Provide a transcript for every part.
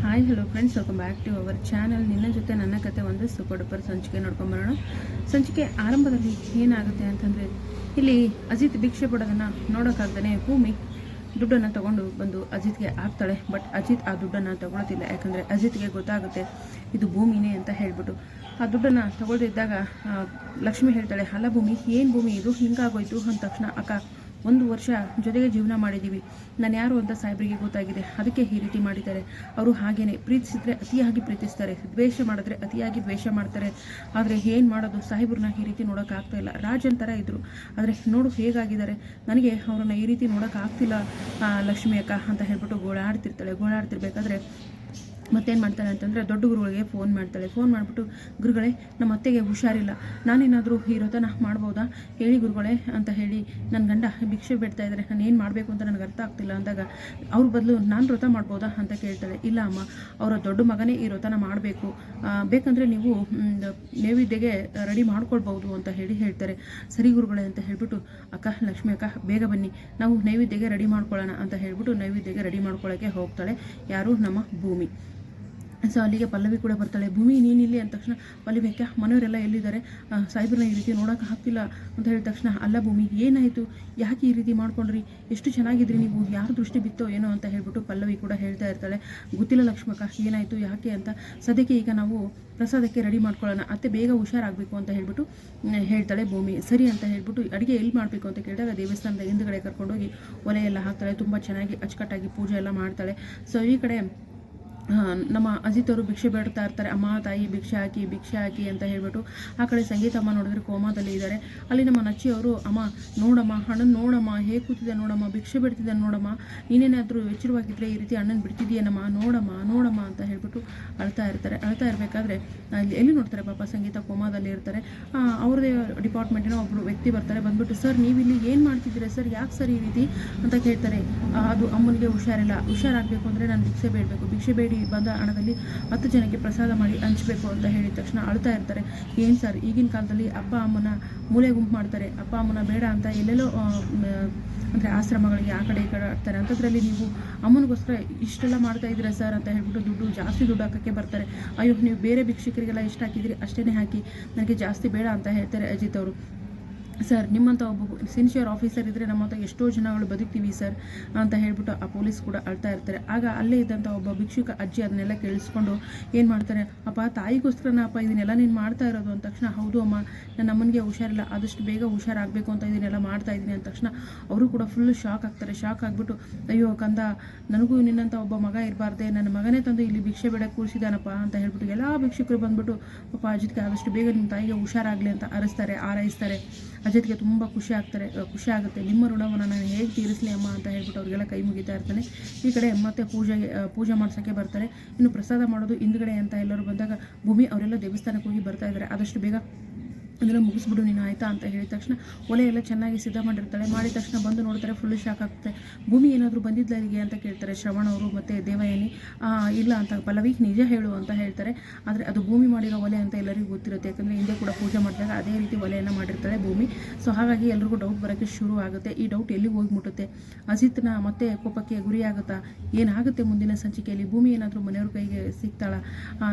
Hi hello friends, welcome back to our channel. ನಿನ್ನ ಜೊತೆ ನನ್ನ ಕತೆ ಒಂದು ಸೂಪರ್ ಡೂಪರ್ ಸಂಚಿಕೆ ನೋಡ್ಕೊಂಬರೋಣ. ಸಂಚಿಕೆ ಆರಂಭದಲ್ಲಿ ಏನಾಗುತ್ತೆ ಅಂತಂದರೆ, ಇಲ್ಲಿ ಅಜಿತ್ ಭಿಕ್ಷೆ ಪಡೋದನ್ನು ನೋಡೋಕ್ಕಾಗ್ದೇ ಭೂಮಿ ದುಡ್ಡನ್ನು ತೊಗೊಂಡು ಬಂದು ಅಜಿತ್ಗೆ ಹಾಕ್ತಾಳೆ. ಬಟ್ ಅಜಿತ್ ಆ ದುಡ್ಡನ್ನು ತೊಗೊಳೋದಿಲ್ಲ, ಯಾಕಂದರೆ ಅಜಿತ್ಗೆ ಗೊತ್ತಾಗುತ್ತೆ ಇದು ಭೂಮಿನೇ ಅಂತ ಹೇಳ್ಬಿಟ್ಟು. ಆ ದುಡ್ಡನ್ನು ತೊಗೊಳ್ದಿದ್ದಾಗ ಲಕ್ಷ್ಮಿ ಹೇಳ್ತಾಳೆ, ಅಲ್ಲ ಭೂಮಿ, ಏನು ಭೂಮಿ ಇದು ಹಿಂಗಾಗೋಯ್ತು ಅಂದ ತಕ್ಷಣ, ಅಕ್ಕ 1 ವರ್ಷ ಜೊತೆಗೆ ಜೀವನ ಮಾಡಿದ್ದೀವಿ, ನಾನು ಯಾರು ಅಂತ ಸಾಹೇಬ್ರಿಗೆ ಗೊತ್ತಾಗಿದೆ, ಅದಕ್ಕೆ ಈ ರೀತಿ ಮಾಡಿದ್ದಾರೆ. ಅವರು ಹಾಗೇನೆ ಪ್ರೀತಿಸಿದ್ರೆ ಅತಿಯಾಗಿ ಪ್ರೀತಿಸ್ತಾರೆ, ದ್ವೇಷ ಮಾಡಿದ್ರೆ ಅತಿಯಾಗಿ ದ್ವೇಷ ಮಾಡ್ತಾರೆ. ಆದರೆ ಏನು ಮಾಡೋದು, ಸಾಹೇಬ್ರನ್ನ ಈ ರೀತಿ ನೋಡೋಕ್ಕಾಗ್ತಾ ಇಲ್ಲ. ರಾಜ್ ಅಂತರ ಇದ್ದರು, ಆದರೆ ನೋಡು ಹೇಗಾಗಿದ್ದಾರೆ, ನನಗೆ ಅವ್ರನ್ನ ಈ ರೀತಿ ನೋಡೋಕ್ಕಾಗ್ತಿಲ್ಲ ಲಕ್ಷ್ಮಿ ಅಕ್ಕ ಅಂತ ಹೇಳ್ಬಿಟ್ಟು ಗೋಳಾಡ್ತಿರ್ಬೇಕಾದ್ರೆ ಮತ್ತೇನು ಮಾಡ್ತಾಳೆ ಅಂತಂದರೆ, ದೊಡ್ಡ ಗುರುಗಳಿಗೆ ಫೋನ್ ಮಾಡ್ತಾಳೆ. ಫೋನ್ ಮಾಡಿಬಿಟ್ಟು, ಗುರುಗಳೇ, ನಮ್ಮ ಅತ್ತೆಗೆ ಹುಷಾರಿಲ್ಲ, ನಾನೇನಾದರೂ ಈ ವ್ರತನ ಮಾಡ್ಬೋದಾ ಹೇಳಿ ಗುರುಗಳೇ ಅಂತ ಹೇಳಿ, ನನ್ನ ಗಂಡ ಭಿಕ್ಷೆ ಬಿಡ್ತಾ ಇದ್ದಾರೆ, ನಾನು ಏನು ಮಾಡಬೇಕು ಅಂತ ನನಗೆ ಅರ್ಥ ಆಗ್ತಿಲ್ಲ ಅಂದಾಗ, ಅವ್ರ ಬದಲು ನಾನು ವ್ರತ ಮಾಡ್ಬೋದಾ ಅಂತ ಕೇಳ್ತಾಳೆ. ಇಲ್ಲ ಅಮ್ಮ, ಅವರ ದೊಡ್ಡ ಮಗನೇ ಈ ವ್ರತನ ಮಾಡಬೇಕು, ಬೇಕಂದರೆ ನೀವು ನೈವೇದ್ಯಗೆ ರೆಡಿ ಮಾಡ್ಕೊಳ್ಬೋದು ಅಂತ ಹೇಳ್ತಾರೆ. ಸರಿ ಗುರುಗಳೇ ಅಂತ ಹೇಳ್ಬಿಟ್ಟು, ಅಕ್ಕ ಲಕ್ಷ್ಮಿ ಅಕ್ಕ ಬೇಗ ಬನ್ನಿ, ನಾವು ನೈವೇದ್ಯಗೆ ರೆಡಿ ಮಾಡ್ಕೊಳ್ಳೋಣ ಅಂತ ಹೇಳ್ಬಿಟ್ಟು ನೈವೇದ್ಯಗೆ ರೆಡಿ ಮಾಡ್ಕೊಳ್ಳೋಕ್ಕೆ ಹೋಗ್ತಾಳೆ. ಯಾರು, ನಮ್ಮ ಭೂಮಿ. ಸೊ ಅಲ್ಲಿಗೆ ಪಲ್ಲವಿ ಕೂಡ ಬರ್ತಾಳೆ. ಭೂಮಿ ನೀನಿಲ್ಲಿ ಅಂದ ತಕ್ಷಣ ಪಲ್ಲವಿ, ಯಾಕೆ ಮನೆಯವರೆಲ್ಲ ಎಲ್ಲಿದ್ದಾರೆ, ಸಾಹೇಬ್ರನ್ನ ಈ ರೀತಿ ನೋಡೋಕೆ ಆಗ್ತಿಲ್ಲ ಅಂತ ಹೇಳಿದ ತಕ್ಷಣ, ಅಲ್ಲ ಭೂಮಿ ಏನಾಯಿತು, ಯಾಕೆ ಈ ರೀತಿ ಮಾಡ್ಕೊಂಡ್ರಿ, ಎಷ್ಟು ಚೆನ್ನಾಗಿದ್ರಿ ನೀವು, ಯಾರು ದೃಷ್ಟಿ ಬಿತ್ತೋ ಏನೋ ಅಂತ ಹೇಳ್ಬಿಟ್ಟು ಪಲ್ಲವಿ ಕೂಡ ಹೇಳ್ತಾ ಇರ್ತಾಳೆ. ಗೊತ್ತಿಲ್ಲ ಲಕ್ಷ್ಮಕ್ಕ ಏನಾಯಿತು ಯಾಕೆ ಅಂತ, ಸದ್ಯಕ್ಕೆ ಈಗ ನಾವು ಪ್ರಸಾದಕ್ಕೆ ರೆಡಿ ಮಾಡ್ಕೊಳ್ಳೋಣ, ಅತ್ತೆ ಬೇಗ ಹುಷಾರಾಗಬೇಕು ಅಂತ ಹೇಳ್ಬಿಟ್ಟು ಹೇಳ್ತಾಳೆ ಭೂಮಿ. ಸರಿ ಅಂತ ಹೇಳ್ಬಿಟ್ಟು ಅಡುಗೆ ಎಲ್ಲಿ ಮಾಡಬೇಕು ಅಂತ ಕೇಳಿದಾಗ, ದೇವಸ್ಥಾನದ ಹಿಂದುಗಡೆ ಕರ್ಕೊಂಡೋಗಿ ಒಲೆ ಎಲ್ಲ ಹಾಕ್ತಾಳೆ. ತುಂಬ ಚೆನ್ನಾಗಿ ಅಚ್ಚುಕಟ್ಟಾಗಿ ಪೂಜೆ ಎಲ್ಲ ಮಾಡ್ತಾಳೆ. ಸೊ ಈ ಕಡೆ ನಮ್ಮ ಅಜಿತ್ ಅವರು ಭಿಕ್ಷೆ ಬೇಡ್ತಾ ಇರ್ತಾರೆ, ಅಮ್ಮ ತಾಯಿ ಭಿಕ್ಷೆ ಹಾಕಿ ಅಂತ ಹೇಳ್ಬಿಟ್ಟು. ಆ ಕಡೆ ಸಂಗೀತ ಅಮ್ಮ ನೋಡಿದ್ರೆ ಕೋಮಾದಲ್ಲಿ ಇದ್ದಾರೆ. ಅಲ್ಲಿ ನಮ್ಮ ನಚ್ಚಿ ಅವರು, ಅಮ್ಮ ನೋಡಮ್ಮ, ಅಣ್ಣನ ನೋಡಮ್ಮ ಹೇಗೆ ಕೂತಿದ್ದೆ ನೋಡಮ್ಮ, ಭಿಕ್ಷೆ ಬಿಡ್ತಿದ್ದೆ ನೋಡಮ್ಮ, ನೀನೇನಾದರೂ ಎಚ್ಚರವಾಗಿದ್ದರೆ ಈ ರೀತಿ ಅಣ್ಣನ ಬಿಡ್ತಿದ್ದೀಯನಮ್ಮ, ನೋಡಮ್ಮ ಅಂತ ಹೇಳ್ಬಿಟ್ಟು ಅಳ್ತಾ ಇರಬೇಕಾದ್ರೆ ಎಲ್ಲಿ ನೋಡ್ತಾರೆ ಪಾಪ, ಸಂಗೀತ ಕೋಮಾದಲ್ಲಿ ಇರ್ತಾರೆ. ಅವ್ರದೇ ಡಿಪಾರ್ಟ್ಮೆಂಟಿನ ಒಬ್ಬರು ವ್ಯಕ್ತಿ ಬರ್ತಾರೆ. ಬಂದ್ಬಿಟ್ಟು, ಸರ್ ನೀವಿಲ್ಲಿ ಏನು ಮಾಡ್ತಿದ್ದೀರಾ ಸರ್, ಯಾಕೆ ಸರ್ ಈ ರೀತಿ ಅಂತ ಕೇಳ್ತಾರೆ. ಅದು ಅಮ್ಮನಿಗೆ ಹುಷಾರಾಗಬೇಕು ಅಂದರೆ ನಾನು ಭಿಕ್ಷೆ ಬೇಡಿ ಬಂದ ಹಣದಲ್ಲಿ 10 ಜನಕ್ಕೆ ಪ್ರಸಾದ ಮಾಡಿ ಹಂಚಬೇಕು ಅಂತ ಹೇಳಿದ ತಕ್ಷಣ ಅಳ್ತಾ ಇರ್ತಾರೆ. ಏನು ಸರ್, ಈಗಿನ ಕಾಲದಲ್ಲಿ ಅಪ್ಪ ಅಮ್ಮನ ಮೂಲೆ ಗುಂಪು ಮಾಡ್ತಾರೆ, ಅಪ್ಪ ಅಮ್ಮನ ಬೇಡ ಅಂತ ಎಲ್ಲೆಲ್ಲೋ ಅಂದರೆ ಆಶ್ರಮಗಳಿಗೆ ಆ ಕಡೆ ಈ ಕಡೆ ಆಡ್ತಾರೆ, ಅಂಥದ್ರಲ್ಲಿ ನೀವು ಅಮ್ಮನಿಗೋಸ್ಕರ ಇಷ್ಟೆಲ್ಲ ಮಾಡ್ತಾ ಇದ್ದೀರಾ ಸರ್ ಅಂತ ಹೇಳ್ಬಿಟ್ಟು ಜಾಸ್ತಿ ದುಡ್ಡು ಹಾಕೋಕ್ಕೆ ಬರ್ತಾರೆ. ಅಯ್ಯೋ, ನೀವು ಬೇರೆ ಭಿಕ್ಷುಕರಿಗೆಲ್ಲ ಎಷ್ಟು ಹಾಕಿದಿರಿ ಅಷ್ಟೇ ಹಾಕಿ, ನನಗೆ ಜಾಸ್ತಿ ಬೇಡ ಅಂತ ಹೇಳ್ತಾರೆ ಅಜಿತ್ ಅವರು. ಸರ್, ನಿಮ್ಮಂಥ ಒಬ್ಬ ಸಿನ್ಸಿಯರ್ ಆಫೀಸರ್ ಇದ್ದರೆ ನಮ್ಮಂಥ ಎಷ್ಟೋ ಜನಗಳು ಬದುಕ್ತೀವಿ ಸರ್ ಅಂತ ಹೇಳ್ಬಿಟ್ಟು ಆ ಪೊಲೀಸ್ ಕೂಡ ಅಳ್ತಾ ಇರ್ತಾರೆ. ಆಗ ಅಲ್ಲೇ ಇದ್ದಂಥ ಒಬ್ಬ ಭಿಕ್ಷುಕ ಅಜ್ಜಿ ಅದನ್ನೆಲ್ಲ ಕೇಳಿಸ್ಕೊಂಡು ಏನು ಮಾಡ್ತಾರೆ, ಅಪ್ಪ ತಾಯಿಗೋಸ್ಕರನ ಅಪ್ಪ ಇದನ್ನೆಲ್ಲ ನೀನು ಮಾಡ್ತಾ ಇರೋದು ಅಂದ ತಕ್ಷಣ, ಹೌದು ಅಮ್ಮ, ನನ್ನ ಅಮ್ಮನಿಗೆ ಹುಷಾರಿಲ್ಲ, ಆದಷ್ಟು ಬೇಗ ಹುಷಾರಾಗಬೇಕು ಅಂತ ಇದನ್ನೆಲ್ಲ ಮಾಡ್ತಾ ಇದ್ದೀನಿ ಅಂದ ತಕ್ಷಣ ಅವರು ಕೂಡ ಫುಲ್ ಶಾಕ್ ಆಗಿಬಿಟ್ಟು, ಅಯ್ಯೋ ಕಂದ, ನನಗೂ ನಿನ್ನಂಥ ಒಬ್ಬ ಮಗ ಇರಬಾರ್ದೆ, ನನ್ನ ಮಗನೇ ತಂದು ಇಲ್ಲಿ ಭಿಕ್ಷೆ ಬೇಡಕ್ಕೆ ಕೂರಿಸಿದಾನಪ್ಪ ಅಂತ ಹೇಳ್ಬಿಟ್ಟು ಎಲ್ಲ ಭಿಕ್ಷುಕರು ಬಂದ್ಬಿಟ್ಟು ಪಾಪ ಅಜಿತ್ಗೆ ಆದಷ್ಟು ಬೇಗ ನಿಮ್ಮ ತಾಯಿಗೆ ಹುಷಾರಾಗಲಿ ಅಂತ ಹಾರೈಸ್ತಾರೆ. ಅಜಿತ್ಗೆ ತುಂಬ ಖುಷಿ ಆಗುತ್ತೆ. ನಿಮ್ಮ ಋಣವನ್ನು ನಾನು ಹೇಗೆ ತೀರಿಸಲಿ ಅಮ್ಮ ಅಂತ ಹೇಳ್ಬಿಟ್ಟು ಅವ್ರಿಗೆಲ್ಲ ಕೈ ಮುಗಿತಾ ಇರ್ತಾನೆ. ಈ ಕಡೆ ಮತ್ತೆ ಪೂಜೆ ಮಾಡ್ಸೋಕ್ಕೆ ಬರ್ತಾರೆ. ಇನ್ನು ಪ್ರಸಾದ ಮಾಡೋದು ಹಿಂದ್ಗಡೆ ಅಂತ ಎಲ್ಲರೂ ಬಂದಾಗ, ಭೂಮಿ ಅವರೆಲ್ಲ ದೇವಸ್ಥಾನಕ್ಕೆ ಹೋಗಿ ಬರ್ತಾ ಇದ್ದಾರೆ, ಆದಷ್ಟು ಬೇಗ ಅದೆಲ್ಲ ಮುಗಿಸ್ಬಿಡು ನೀನು ಆಯಿತಾ ಅಂತ ಹೇಳಿದ ತಕ್ಷಣ ಒಲೆ ಎಲ್ಲ ಚೆನ್ನಾಗಿ ಸಿದ್ಧ ಮಾಡಿರ್ತಾಳೆ. ಮಾಡಿದ ತಕ್ಷಣ ಬಂದು ನೋಡ್ತಾರೆ, ಫುಲ್ ಶಾಕ್ ಆಗುತ್ತೆ. ಭೂಮಿ ಏನಾದರೂ ಬಂದಿದ್ಲ ಇಲ್ಲಿಗೆ ಅಂತ ಕೇಳ್ತಾರೆ ಶ್ರವಣ್ ಅವರು ಮತ್ತು ದೇವಯಾನಿ. ಇಲ್ಲ ಅಂತ ಪಲ್ಲವಿ, ನಿಜ ಹೇಳು ಅಂತ ಹೇಳ್ತಾರೆ. ಆದರೆ ಅದು ಭೂಮಿ ಮಾಡಿರೋ ಒಲೆ ಅಂತ ಎಲ್ಲರಿಗೂ ಗೊತ್ತಿರುತ್ತೆ, ಯಾಕಂದರೆ ಹಿಂದೆ ಕೂಡ ಪೂಜೆ ಮಾಡಿದಾಗ ಅದೇ ರೀತಿ ಒಲೆಯನ್ನು ಮಾಡಿರ್ತಾಳೆ ಭೂಮಿ. ಸೊ ಹಾಗಾಗಿ ಎಲ್ರಿಗೂ ಡೌಟ್ ಬರೋಕ್ಕೆ ಶುರು ಆಗುತ್ತೆ. ಈ ಡೌಟ್ ಎಲ್ಲಿಗೆ ಹೋಗಿ ಮುಟ್ಟುತ್ತೆ, ಅಜಿತ್ನ ಮತ್ತೆ ಕೋಪಕ್ಕೆ ಗುರಿಯಾಗುತ್ತಾ, ಏನಾಗುತ್ತೆ ಮುಂದಿನ ಸಂಚಿಕೆಯಲ್ಲಿ, ಭೂಮಿ ಏನಾದರೂ ಮನೆಯವ್ರ ಕೈಗೆ ಸಿಗ್ತಾಳಾ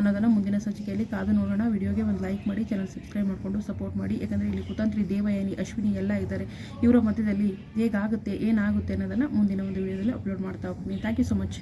ಅನ್ನೋದನ್ನು ಮುಂದಿನ ಸಂಚಿಕೆಯಲ್ಲಿ ಕಾದು ನೋಡೋಣ. ವಿಡಿಯೋಗೆ ಒಂದು ಲೈಕ್ ಮಾಡಿ, ಚಾನಲ್ ಸಬ್ಸ್ಕ್ರೈಬ್ ಮಾಡಿಕೊಂಡು ಸಪೋರ್ಟ್ ಮಾಡಿ, ಯಾಕಂದರೆ ಇಲ್ಲಿ ಕುತಂತ್ರಿ ದೇವಯಾನಿ, ಅಶ್ವಿನಿ ಎಲ್ಲ ಇದ್ದಾರೆ. ಇವರ ಮಧ್ಯದಲ್ಲಿ ಹೇಗಾಗುತ್ತೆ ಏನಾಗುತ್ತೆ ಅನ್ನೋದನ್ನು ಮುಂದಿನ ಒಂದು ವಿಡಿಯೋದಲ್ಲಿ ಅಪ್ಲೋಡ್ ಮಾಡ್ತಾ ಹೋಗ್ತೀನಿ. Thank you so much.